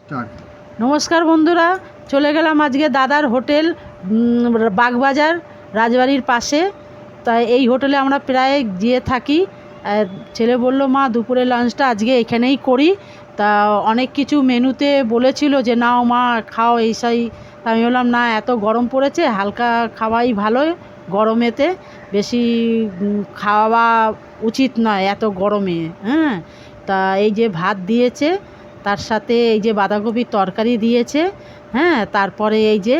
Start. নমস্কার বন্ধুরা, চলে গেলাম আজকে দাদার হোটেল বাগবাজার রাজবাড়ির পাশে। তাই এই হোটেলে আমরা প্রায় গিয়ে থাকি। ছেলে বলল মা দুপুরে লাঞ্চটা আজকে এখানেই করি। তা অনেক কিছু মেনুতে বলেছিল যে নাও মা খাও এই সেই। আমি বললাম না, এত গরম পড়েছে, হালকা খাওয়াই ভালো। গরমেতে বেশি খাওয়া উচিত নয় এত গরমে। হ্যাঁ, তা এই যে ভাত দিয়েছে, তার সাথে এই যে বাঁধাকপির তরকারি দিয়েছে। হ্যাঁ, তারপরে এই যে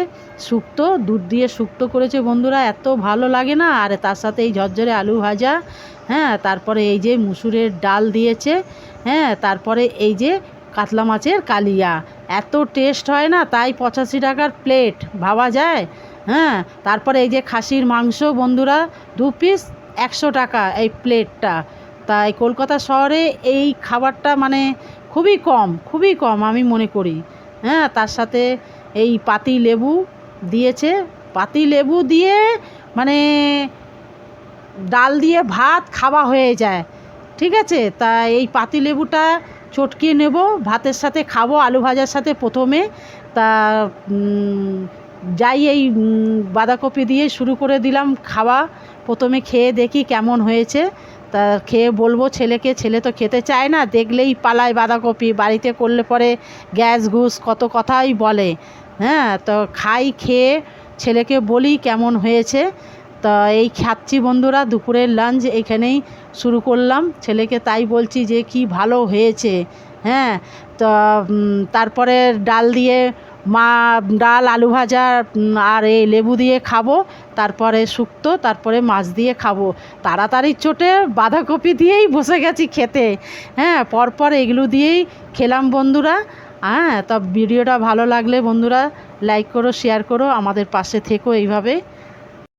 শুক্তো, দুধ দিয়ে শুক্তো করেছে বন্ধুরা, এত ভালো লাগে না। আর তার সাথে এই ঝরঝরে আলু ভাজা। হ্যাঁ, তারপরে এই যে মুসুরের ডাল দিয়েছে। হ্যাঁ, তারপরে এই যে কাতলা মাছের কালিয়া। এত টেস্ট হয় না, তাই 85 টাকার প্লেট, ভাবা যায়। হ্যাঁ, তারপরে এই যে খাসির মাংস বন্ধুরা, 2 পিস 100 টাকা এই প্লেটটা। তাই কলকাতা শহরে এই খাবারটা মানে খুবই কম আমি মনে করি। হ্যাঁ, তার সাথে এই পাতি লেবু দিয়েছে। পাতি লেবু দিয়ে মানে ডাল দিয়ে ভাত খাওয়া হয়ে যায়। ঠিক আছে, তা এই পাতি লেবুটা চটকিয়ে নেব, ভাতের সাথে খাবো, আলু ভাজার সাথে প্রথমে। তা যাই এই বাঁধাকপি দিয়ে শুরু করে দিলাম খাওয়া। প্রথমে খেয়ে দেখি কেমন হয়েছে। তা খেয়ে বলবো ছেলেকে, ছেলে তো খেতে চায় না, দেখলেই পালায় বাঁধাকপি। বাড়িতে করলে পরে গ্যাস ঘুষ কত কথাই বলে। হ্যাঁ, তো খেয়ে ছেলেকে বলি কেমন হয়েছে। তা এই খাচ্ছি বন্ধুরা, দুপুরের লাঞ্চ এইখানেই শুরু করলাম। ছেলেকে তাই বলছি যে কি ভালো হয়েছে। হ্যাঁ, তো তারপরে ডাল দিয়ে ডাল আলু ভাজা আর এই লেবু দিয়ে খাবো। তারপরে শুক্তো, তারপরে মাছ দিয়ে খাবো। তাড়াতাড়ির চোটে বাঁধাকপি দিয়েই বসে গেছি খেতে। হ্যাঁ, পরপর এগুলো দিয়েই খেলাম বন্ধুরা। হ্যাঁ, তা ভিডিওটা ভালো লাগলে বন্ধুরা লাইক করো, শেয়ার করো, আমাদের পাশে থেকো এইভাবে।